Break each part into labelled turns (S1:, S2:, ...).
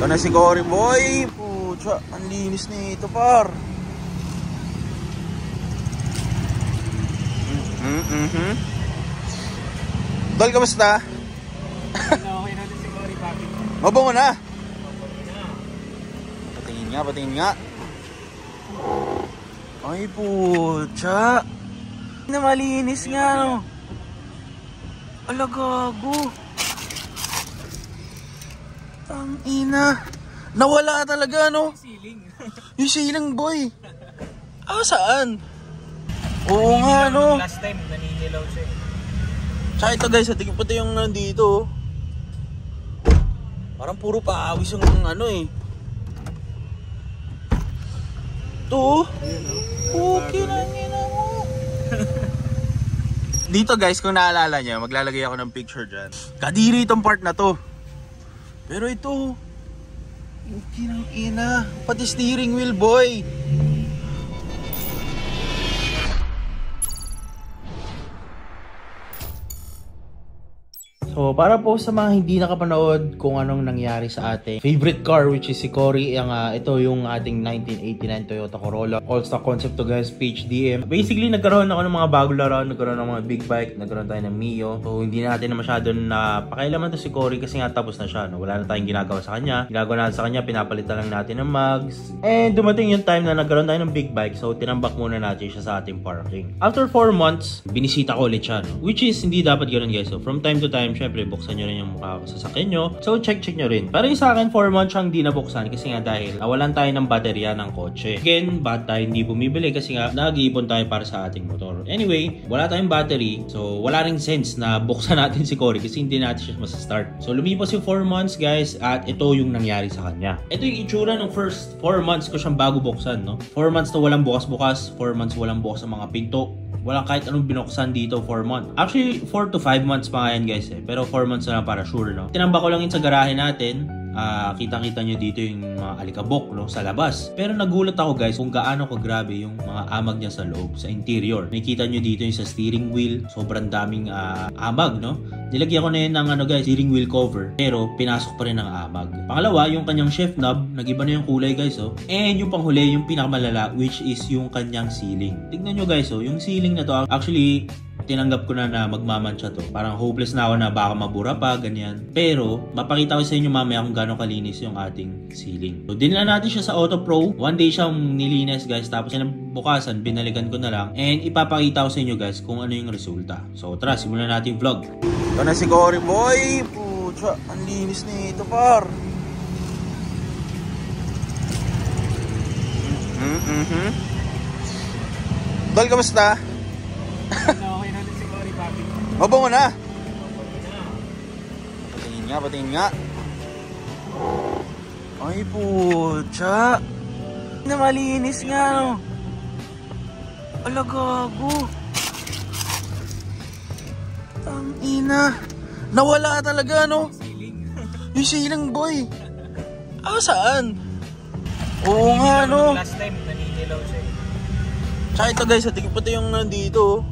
S1: Ito na si Cory boy. Pucha, ang linis nito par. Dol, kamusta?
S2: Okay natin si Cory, bakit?
S1: Mabango na. Patingin nga. Ay pucha. Na malinis nga no. Ala gago. Ang ina. Nawala talaga no.
S2: Ceiling.
S1: Yung ceiling boy. Saan? Oo nga no.
S2: Last time naninilaw siya.
S1: Tsaka ito guys, tingin pati yung nandito. Parang puro paawis yung ano eh. Ito. Okay na ina mo. Dito guys, kung naalala nyo, maglalagay ako ng picture dyan. Kadiri itong part na to. Pero ito, okay na ina. Pati steering wheel boy. So, para po sa mga hindi nakapanood kung anong nangyari sa ating favorite car, which is si Cory, ito yung ating 1989 Toyota Corolla. All-stock concept to guys, PHDM. Basically, nagkaroon ako ng mga bagong laro, nagkaroon ng mga big bike, nagkaroon tayo ng Mio. So, hindi natin na masyado na pakailaman to si Cory kasi nga tapos na siya. No? Wala na tayong ginagawa sa kanya. Ginagawa natin sa kanya, pinapalitan lang natin ng mags. And dumating yung time na nagkaroon tayo ng big bike, so tinambak muna natin siya sa ating parking. After 4 months, binisita ko ulit siya. No? Which is, hindi dapat ganoon guys. So, from time to time, syempre, buksan nyo rin yung mukha ko sa sasakyan nyo. So, check nyo rin. Pero yung sa akin, 4 months siyang di nabuksan kasi nga dahil nawalan tayo ng baterya ng kotse. Again, bakit tayo hindi bumibili kasi nga nag-iipon tayo para sa ating motor. Anyway, wala tayong battery. So, wala ring sense na buksan natin si Cory kasi hindi natin siya masastart. So, lumipas yung 4 months guys at ito yung nangyari sa kanya. Ito yung itsura ng first 4 months ko siyang bago buksan. No? 4 months na walang bukas-bukas. 4 months walang bukas sa mga pinto. Walang kahit anong binuksan dito 4 months. Actually, 4 to 5 months pa nga yan guys eh. Pero 4 months na lang para sure, no? Tinambak ko lang yun sa garahe natin. Kita-kita nyo dito yung mga alikabok, no? Sa labas. Pero nagulat ako guys kung gaano ko grabe yung mga amag niya sa loob, sa interior. Nakikita nyo dito yung sa steering wheel. Sobrang daming amag, no? Nilagyan ko na yun ng guys, steering wheel cover. Pero pinasok pa rin ng amag. Pangalawa, yung kanyang shift knob, nag-iba na yung kulay guys, oh. And yung panghuli, yung pinakamalala, which is yung kanyang ceiling. Tignan nyo guys, oh. Yung ceiling na to, actually, tinanggap ko na magmamansya to. Parang hopeless na ako na baka mabura pa, ganyan. Pero, mapakita ko sa inyo mamaya kung gano'ng kalinis yung ating ceiling. So, dinala natin siya sa Auto Pro. One day siyang nilinis guys. Tapos, bukasan, binalikan ko na lang. And, ipapakita ko sa inyo guys kung ano yung resulta. So, tara, simulan natin yung vlog. Ito na si Cory boy. Pucha, ang linis nito par. Dol, kamusta?
S2: Okay natin si Cory, bakit?
S1: Mabango na. Patingin nga. Ay pucha. Na malinis nga no. Ala gago. Ang ina. Nawala talaga no. Yung ceiling boy. Saan? Oo nga no.
S2: Last time naninilaw siya.
S1: Tsaka ito guys, tingin pati yung nandito.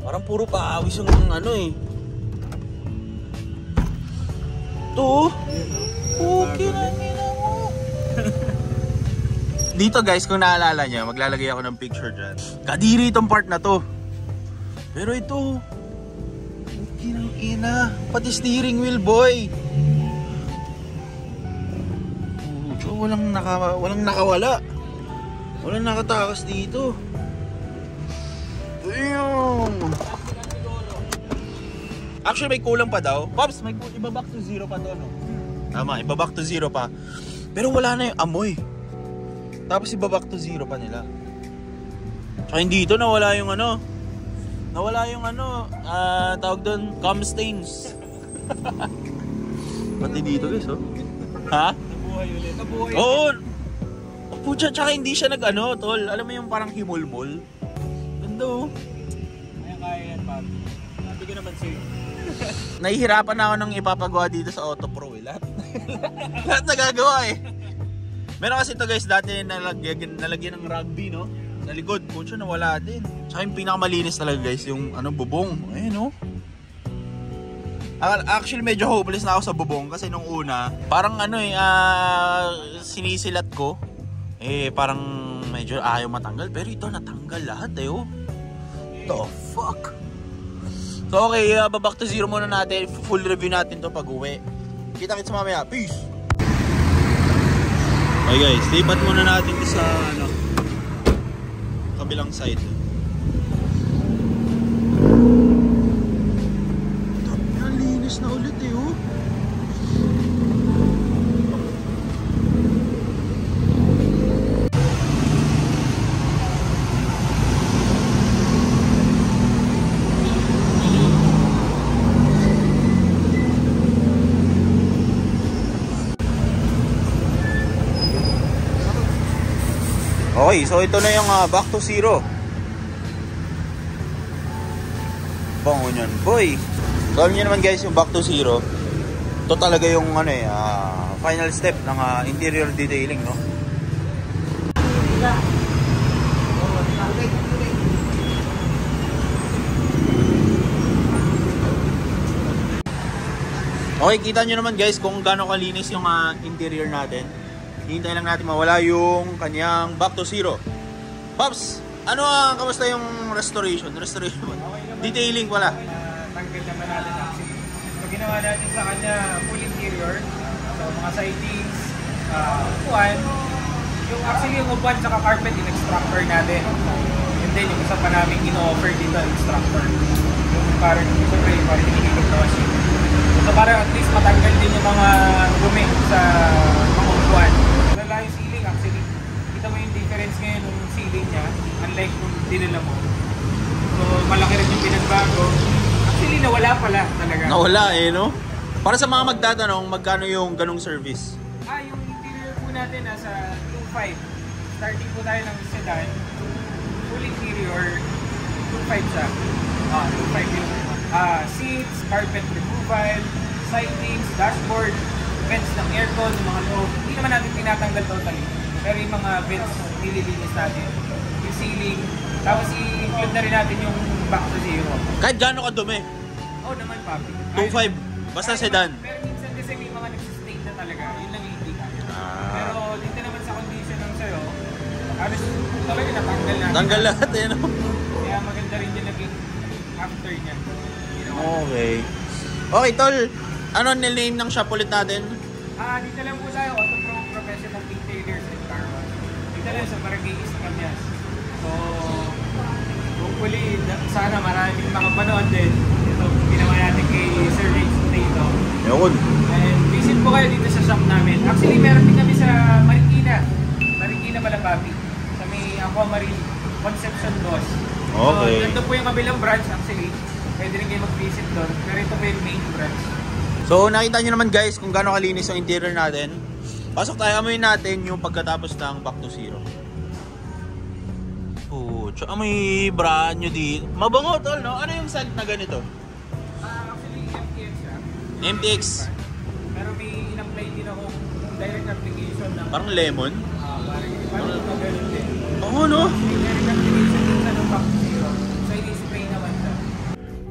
S1: Parang puro paawis yung ano eh. Ito. Okay na ina mo. Dito guys, kung naalala nyo, maglalagay ako ng picture dyan. Kadiri itong part na to. Pero ito, okay na ina. Pati steering wheel boy. Walang nakawala. Walang nakatakas dito. Damn. Actually, may kulang pa daw. Pops, may iba back to zero pa to, no? Tama, iba back to zero pa. Pero wala na yung amoy. Tapos iba back to zero pa nila. Tsaka hindi ito, nawala yung ano. Nawala yung ano, tawag doon, cum stains. Pati dito guys, oh. Ha?
S2: Nabuhay ulit. Nabuhay.
S1: Oo. Pucha, tsaka hindi siya nag-ano, tol. Alam mo yung parang himulmol. Ganda, oh.
S2: Kaya yan, Pab. Sabi ko naman sa'yo.
S1: Nahihirapan na ako nung ipapagawa dito sa Auto Pro, eh. Lahat nagagawa, eh. Meron kasi ito guys, dati nalagyan ng rugby, no? Sa likod, pucha, nawala din. Tsaka yung pinakamalinis talaga guys, yung ano, bubong. Ayun, no? Actually, medyo hopeless na ako sa bubong kasi nung una, parang sinisilat ko. Parang medyo ayaw matanggal. Pero ito, natanggal lahat oh. The fuck? So okay, back to zero muna natin. Full review natin to pag uwi. Kita-kits mamaya. Peace! Okay guys, lipat muna natin sa kabilang side. Nalinis na ulit oh. Okay, so ito na yung back to zero. Bango nyan, boy. So alam nyo naman guys, yung back to zero, ito talaga yung final step ng interior detailing, no? Okay, kita nyo naman guys kung gaano kalinis yung interior natin. Hintay lang natin mawala yung kanyang back to zero. Pops, kamusta yung restoration? Detailing pala.
S2: Tanggal naman natin actually. So ginawa natin sa kanya full interior. So mga sidings, upuan. Yung upuan saka carpet in-extractor natin. And then yung isa pa namin in-offer dito, extractor. Yung parang hinihigit na machine. So para at least matanggal din yung mga dumi sa mga upuan. Wala yung ceiling actually. Kita mo yung difference ngayon ng ceiling niya, unlike kung dinala mo. So malaki rin yung pinagbago. Actually nawala pala talaga.
S1: Nawala no? Para sa mga magtatanong, magkano yung ganong service?
S2: Yung interior po natin nasa 2.5. Starting po tayo ng sedan. Full interior, 2.5 siya. 2.5 yung seats, carpet removal, sidings, dashboard, vents ng aircon, yung mga loob. Hindi naman natin tinatanggal totally. Pero yung mga vents, nililinis natin. Yung ceiling. Tapos i-include na rin natin yung back to zero.
S1: Kahit gaano kadumi?
S2: Oo naman, papi.
S1: 2.5. Basta sedan.
S2: Pero minsan kasi may mga nagsistain na talaga. Yun lang yung hindi kaya. Pero dito naman sa condition ng sayo, halos talaga natanggal natin.
S1: Tanggal lahat no?
S2: Kaya maganda rin yung naging after niya.
S1: Okay. Okay, tol. Ano nil-name ng shop ulit natin?
S2: Dito lang po tayo, Autopro Professional Detailers and Car Wash. Dito lang sa Barangay East Camias. So, hopefully, sana maraming makapanood din. Ito, ginawa natin kay Sir Rich dito.
S1: Yun.
S2: And visit po kayo dito sa shop namin. Actually, meron din kami sa Marikina. Marikina pala, papi. Sa may Aquamarine Conception Boss.
S1: Okay.
S2: So, ito po yung kabilang branch actually. Pwede rin kayo mag-visit doon. Pero ito po yung main branch.
S1: So nakita nyo naman guys kung gaano kalinis yung interior natin. Pasok tayo, amoyin natin yung pagkatapos ng back to zero. Tsaka amoy brand nyo dito. Mabango tol, no? Ano yung scent na ganito?
S2: Actually, MTX siya.
S1: MTX.
S2: Pero may in-apply din ako direct application ng
S1: Parang lemon?
S2: parang ganun din.
S1: Oo no?
S2: May direct application din sa back to zero. So, ini-spray naman siya.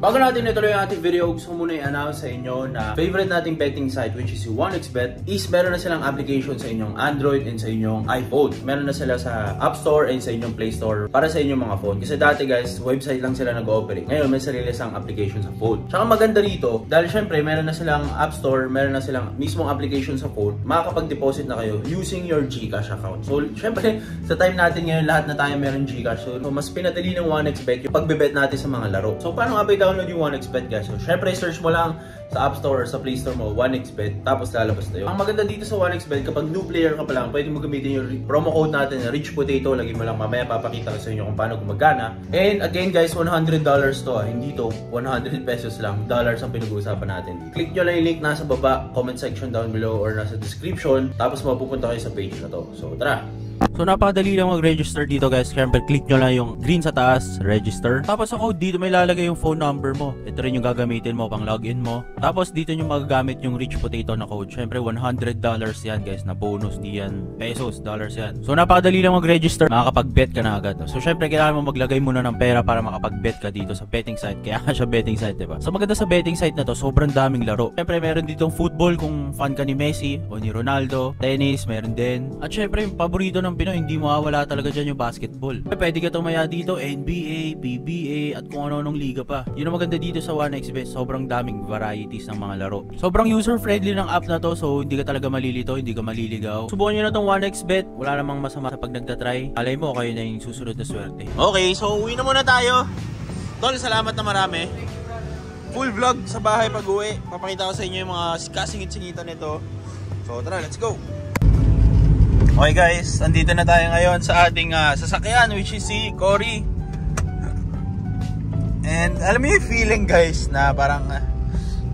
S1: Bago natin ituloy ang ating video, gusto ko muna i-announce sa inyo na favorite nating betting site which is 1xBet is meron na silang application sa inyong Android and sa inyong iPhone. Meron na sila sa App Store and sa inyong Play Store para sa inyong mga phone. Kasi dati guys, website lang sila nag-ooperate. Ngayon, may sarili silang application sa phone. Tsaka maganda rito, dahil syempre meron na silang App Store, meron na silang mismong application sa phone, makakapag-deposit na kayo using your GCash account. So, syempre, sa time natin ngayon, lahat na tayo meron GCash. So, mas pinadali ng 1xBet yung pagbe-bet natin sa mga laro. So, paano nga ba download yung 1xBet guys? So, syempre, search mo lang sa App Store or sa Play Store mo, 1xBet, tapos lalabas na yun. Ang maganda dito sa 1xBet, kapag new player ka pa lang, pwede mo gamitin yung promo code natin na Rich Potato. Lagi mo lang mamaya, papakita ko sa inyo kung paano gumagana. And again guys, $100 to hindi to 100 pesos lang, dollars ang pinag-uusapan natin. Click nyo lang yung link nasa baba, comment section down below or nasa description, tapos mapupunta kayo sa page na to. So tara! So napakadali lang mag-register dito guys. Siyempre click nyo lang yung green sa taas, register. Tapos sa code dito may lalagay yung phone number mo. Ito rin yung gagamitin mo pang login mo. Tapos dito nyo magagamit yung Rich Potato na code. Siyempre $100 yan guys na bonus, di yan pesos, dollars yan. So napakadali lang mag-register, makakapag-bet ka na agad. So siyempre kailangan mo maglagay muna ng pera para makapag-bet ka dito sa betting site. Kaya siya betting site, diba? So maganda sa betting site na to, sobrang daming laro. Siyempre meron ditong football kung fan ka ni Messi o ni Ronaldo. Tennis, meron din. At syempre yung paborito ng Pinoy, hindi mawawala talaga dyan yung basketball. Pwede ka tumaya dito, NBA, PBA, at kung ano-anong liga pa. Yun ang maganda dito sa 1xBet, sobrang daming varieties ng mga laro. Sobrang user-friendly ng app na to, so hindi ka talaga malilito, hindi ka maliligaw. Subukan nyo na tong 1xBet, wala namang masama sa pag nagtatry. Alay mo, kayo na yung susunod na swerte. Okay, so uwi na muna tayo. Tol, salamat na marami. Full vlog sa bahay pag-uwi. Papakita ko sa inyo yung mga kasingit-singitan nito. So tara, let's go! Okay guys, andito na tayo ngayon sa ating sasakyan, which is si Cory. And alam mo yung feeling guys na parang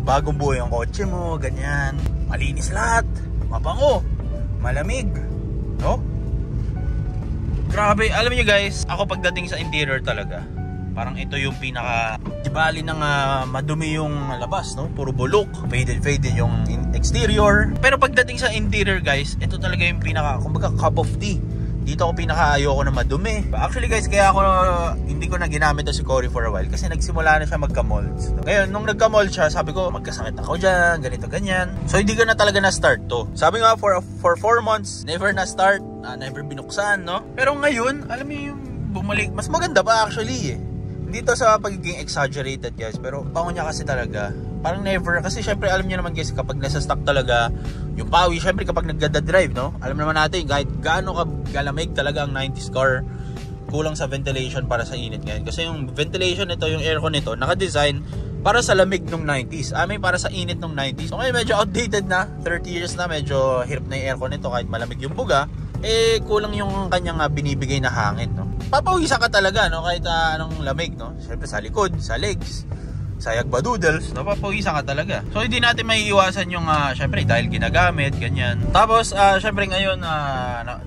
S1: bagong buo yung kotse mo, ganyan. Malinis lahat, mabango, malamig, no? Grabe, alam niyo guys, ako pagdating sa interior talaga, parang ito yung pinaka dibali ng madumi yung labas, no? Puro bulok, faded yung exterior. Pero pagdating sa interior guys, ito talaga yung pinaka, kumbaga cup of tea. Dito ako pinaka ayoko na madumi. Actually guys, kaya ako hindi ko na ginamit si Cory for a while kasi nagsimula na siya magka-molds. Ngayon, nung nagka-mold siya, sabi ko magkasakit ako dyan, ganito ganyan. So hindi ko na talaga na-start to. Sabi nga for 4 months, never na-start, never binuksan, no? Pero ngayon, alam mo yung bumalik, mas maganda pa actually eh. Dito sa pagiging exaggerated guys, pero bango niya kasi talaga. Parang never, kasi syempre alam niyo naman guys, kapag nasa stock talaga yung pawi, syempre kapag nagdadrive, no? Alam naman natin kahit gaano kalamig talaga ang 90s car, kulang sa ventilation para sa init ngayon. Kasi yung ventilation nito, yung aircon nito, naka-design para sa lamig nung 90s. Para sa init nung 90s. So ngayon medyo outdated na, 30 years na, medyo hirap na yung aircon nito kahit malamig yung buga. Eh kulang yung kanyang binibigay na hangin, no? Papawisan ka talaga, no? Kahit anong lamig, no? Siyempre sa likod, sa legs, sa yagbadoodles, no? Papawisan ka talaga. So hindi natin maiiwasan yung siyempre dahil ginagamit, ganyan. Tapos siyempre ngayon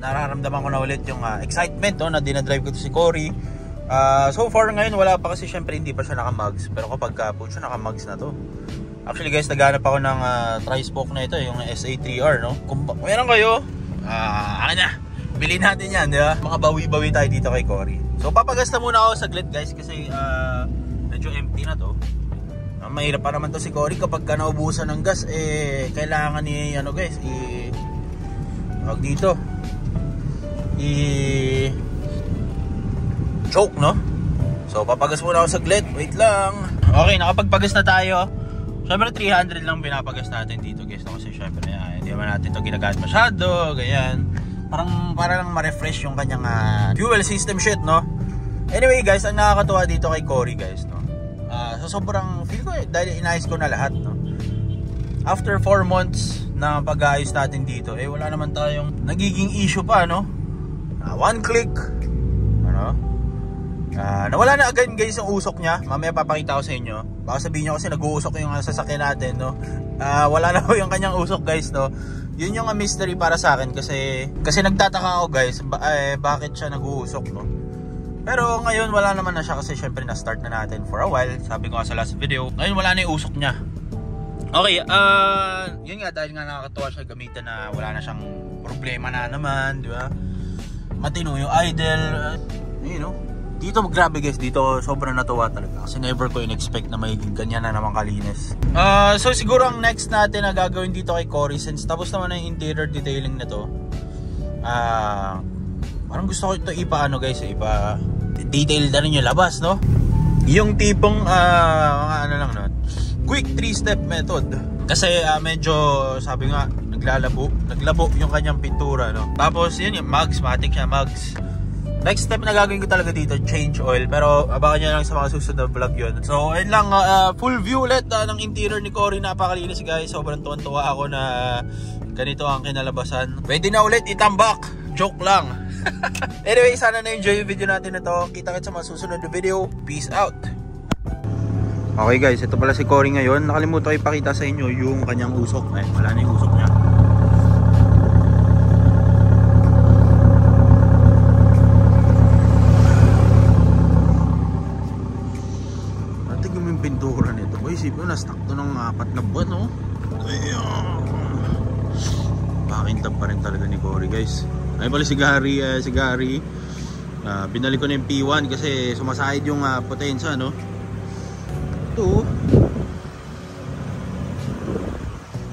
S1: nararamdaman ko na ulit yung excitement, no? Na dinadrive ko to si Cory. So far ngayon wala pa kasi siyempre hindi pa siya naka-mugs. Pero kapag po siya naka-mugs na to, actually guys, naghanap ako ng tri-spoke na ito, yung SA3R, no? Kung meron kayo, bilhin natin yan, di ba? Mga bawi-bawi tayo dito kay Cory. So papagasta muna ako saglit guys kasi medyo empty na to. Mahirap pa naman to si Cory kapag naubusan ng gas, kailangan ni guys, tawag dito, choke, no? So papagas muna ako saglit, wait lang. Okay, nakapagpagas na tayo. Siyempre 300 lang pinapagas natin dito guys, no? Kasi siyempre hindi naman natin to ginagamit masyado, ganyan. Para lang ma-refresh yung kanyang fuel system shit, no? Anyway guys, ang nakakatuwa dito kay Cory guys, no? So sobrang feel ko dahil inayos ko na lahat, no? After 4 months na pag-aayos natin dito, wala naman tayong nagiging issue pa, no? One click, ano? Nawala na agad guys yung usok niya. Mamaya papakita ko sa inyo. Baka sabihin nyo kasi nag-uusok yung sasakyan natin, no? Wala na yung kanyang usok guys, no? Yun yung mystery para sa akin kasi nagtataka ako guys, bakit siya nag-uusok, no? Pero ngayon wala naman na siya kasi syempre na-start na natin for a while. Sabi ko nga sa last video, ngayon wala na yung usok niya. Okay, yun nga, dahil nga nakakatuwa siya gamitan na wala na siyang problema na naman, di ba? Matino yung idle, you know. Dito grabe guys, dito sobrang natuwa talaga kasi never ko in-expect na magiging ganyan na naman kalinis. So siguro ang next natin na gagawin dito kay Cory, since tapos naman na yung interior detailing na to, parang gusto ko ito guys, detail na rin yung labas, no? Yung tipong no, quick 3-step method. Kasi medyo sabi nga naglabo yung kanyang pintura, no? Tapos yun yung mugs, matik siya mugs. Next step na gagawin ko talaga dito, change oil. Pero abangan nyo lang sa mga susunod na vlog yun. So ayun lang, full view ulit ng interior ni Cory. Napakalinis guys, sobrang tuwan-tuwa ako na ganito ang kinalabasan. Pwede na ulit itambak, joke lang. Anyway, sana na-enjoy yung video natin na to. Kita-kits sa mga susunod na video. Peace out. Okay guys, ito pala si Cory ngayon. Nakalimutan ko ipakita sa inyo yung kanyang usok. Wala na yung usok niya. Napakintab pa rin talaga ni Cory, guys. Ayun pala si Gary. Binalik ko na yung P1 kasi sumasahid yung potensya, no? Ito.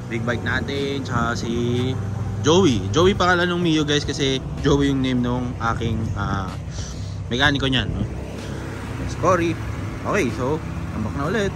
S1: Big bike natin, tsaka si Joey pangalan ng Mio, guys, kasi Joey yung name nung aking mekaniko niyan, no? Si Cory. Okay, so tambak na ulit.